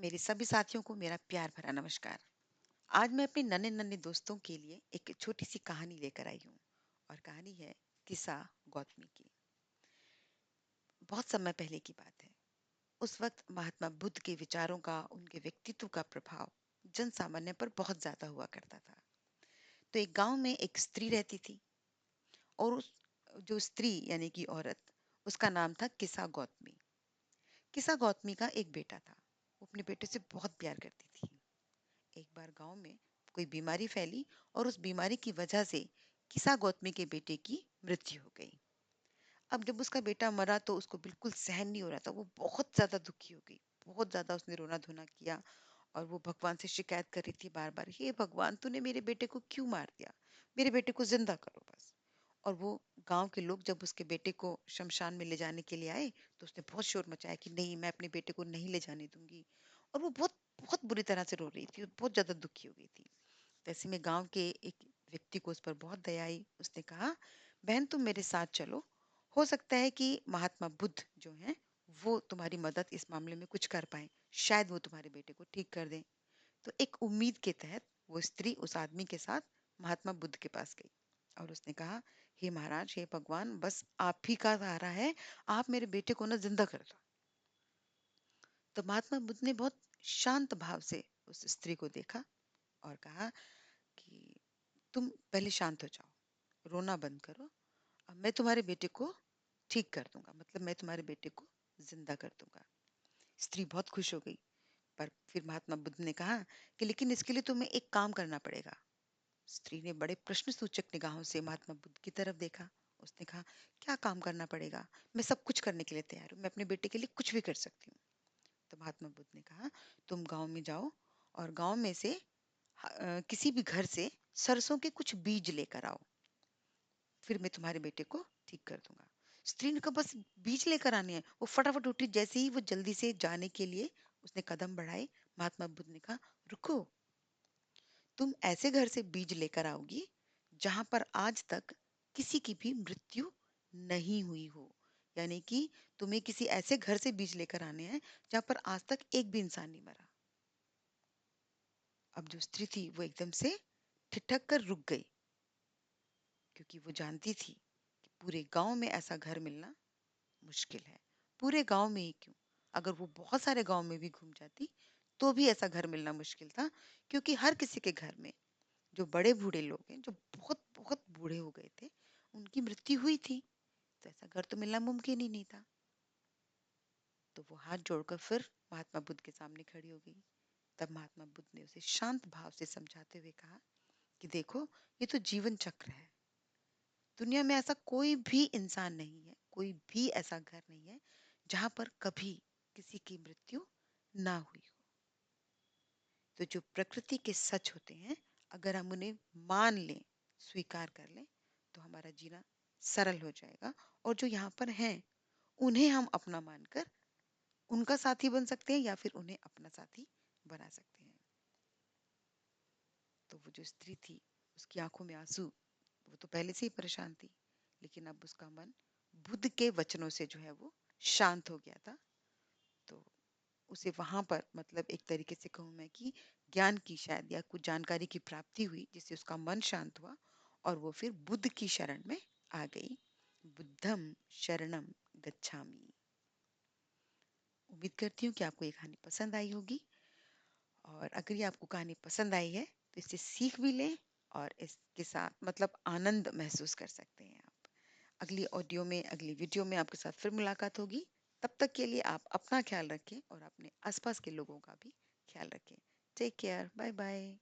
मेरे सभी साथियों को मेरा प्यार भरा नमस्कार। आज मैं अपने नन्हे नन्हे दोस्तों के लिए एक छोटी सी कहानी लेकर आई हूँ। और कहानी है किस्सा गौतमी की। बहुत समय पहले की बात है। उस वक्त महात्मा बुद्ध के विचारों का, उनके व्यक्तित्व का प्रभाव जन सामान्य पर बहुत ज्यादा हुआ करता था। तो एक गांव में एक स्त्री रहती थी। और उस जो स्त्री यानी कि औरत, उसका नाम था किस्सा गौतमी। किस्सा गौतमी का एक बेटा था। वो अपने बेटे से बहुत प्यार करती थी। एक बार गांव में कोई बीमारी फैली और उस बीमारी की वजह से किसा गौतमी के बेटे की मृत्यु हो गई। अब जब उसका बेटा मरा तो उसको बिल्कुल सहन नहीं हो रहा था। वो बहुत ज्यादा दुखी हो गई। बहुत ज्यादा उसने रोना धोना किया। और वो भगवान से शिकायत कर रही थी बार बार, हे भगवान, तूने मेरे बेटे को क्यों मार दिया? मेरे बेटे को जिंदा करो बस। और वो गांव के लोग जब उसके बेटे को शमशान में ले जाने के लिए आए तो उसने बहुत शोर मचाया कि नहीं, मैं अपने बेटे को नहीं ले जाने दूंगी। और वो बहुत बहुत बुरी तरह से रो रही थी और बहुत ज्यादा दुखी हो गई थी। ऐसे में गांव के एक व्यक्ति को उस पर बहुत दया आई। उसने कहा, बहन तुम मेरे साथ चलो। हो सकता है कि महात्मा बुद्ध जो हैं वो तुम्हारी मदद इस मामले में कुछ कर पाए। शायद वो तुम्हारे बेटे को ठीक कर दें। तो एक उम्मीद के तहत वो स्त्री उस आदमी के साथ महात्मा बुद्ध के पास गई। और उसने कहा, हे महाराज, हे भगवान, बस आप ही का सहारा है। आप मेरे बेटे को ना जिंदा कर दो। तो महात्मा बुद्ध ने बहुत शांत भाव से उस स्त्री को देखा और कहा कि तुम पहले शांत हो जाओ, रोना बंद करो। अब मैं तुम्हारे बेटे को ठीक कर दूंगा, मतलब मैं तुम्हारे बेटे को जिंदा कर दूंगा। स्त्री बहुत खुश हो गई। पर फिर महात्मा बुद्ध ने कहा कि लेकिन इसके लिए तुम्हें एक काम करना पड़ेगा। स्त्री ने बड़े प्रश्न सूचक निगाहों से महात्मा बुद्ध की तरफ देखा। उसने कहा, क्या काम करना पड़ेगा? मैं सब कुछ करने के लिए तैयार हूँ। मैं अपने बेटे के लिए कुछ भी कर सकती हूँ। तो महात्मा बुद्ध ने कहा, तुम गांव में जाओ और गांव में से किसी भी घर से सरसों के कुछ बीज लेकर आओ। फिर मैं तुम्हारे बेटे को ठीक कर दूंगा। स्त्री ने कहा, बस बीज लेकर आने हैं? वो फटाफट उठी। जैसे ही वो जल्दी से जाने के लिए उसने कदम बढ़ाए, महात्मा बुद्ध ने कहा, रुको। तुम ऐसे घर से बीज लेकर आओगी जहां पर आज तक किसी की भी मृत्यु नहीं हुई हो। यानी कि तुम्हें किसी ऐसे घर से बीज लेकर आने हैं जहां पर आज तक एक भी इंसान नहीं मरा। अब जो स्त्री थी वो एकदम से ठिठक कर रुक गई, क्योंकि वो जानती थी कि पूरे गांव में ऐसा घर मिलना मुश्किल है। पूरे गांव में ही क्यों, अगर वो बहुत सारे गांव में भी घूम जाती तो भी ऐसा घर मिलना मुश्किल था। क्योंकि हर किसी के घर में जो बड़े बूढ़े लोग हैं, जो बहुत बहुत बूढ़े हो गए थे, उनकी मृत्यु हुई थी। तो ऐसा घर तो मिलना मुमकिन ही नहीं था। तो वो हाथ जोड़कर फिर महात्मा बुद्ध के सामने खड़ी हो गई। तब महात्मा बुद्ध ने उसे शांत भाव से समझाते हुए कहा कि देखो, ये तो जीवन चक्र है। दुनिया में ऐसा कोई भी इंसान नहीं है, कोई भी ऐसा घर नहीं है जहां पर कभी किसी की मृत्यु ना हुई हो। तो जो प्रकृति के सच होते हैं, अगर हम उन्हें मान लें, स्वीकार कर लें, तो हमारा जीना सरल हो जाएगा। और जो यहाँ पर हैं, उन्हें हम अपना मानकर उनका साथी बन सकते हैं या फिर उन्हें अपना साथी बना सकते हैं। तो वो जो स्त्री थी, उसकी आंखों में आंसू। वो तो पहले से ही परेशान थी, लेकिन अब उसका मन बुद्ध के वचनों से जो है वो शांत हो गया था। तो उसे वहां पर, मतलब एक तरीके से कहूँ मैं कि ज्ञान की शायद या कुछ जानकारी की प्राप्ति हुई, जिससे उसका मन शांत हुआ। और वो फिर बुद्ध की शरण में आ गई। बुद्धम शरणम गच्छामि। उम्मीद करती हूँ कि आपको ये कहानी पसंद आई होगी। और अगर ये आपको कहानी पसंद आई है तो इससे सीख भी लें और इसके साथ मतलब आनंद महसूस कर सकते हैं आप। अगली ऑडियो में, अगली वीडियो में आपके साथ फिर मुलाकात होगी। तब तक के लिए आप अपना ख्याल रखें और अपने आसपास के लोगों का भी ख्याल रखें। Take care, bye bye.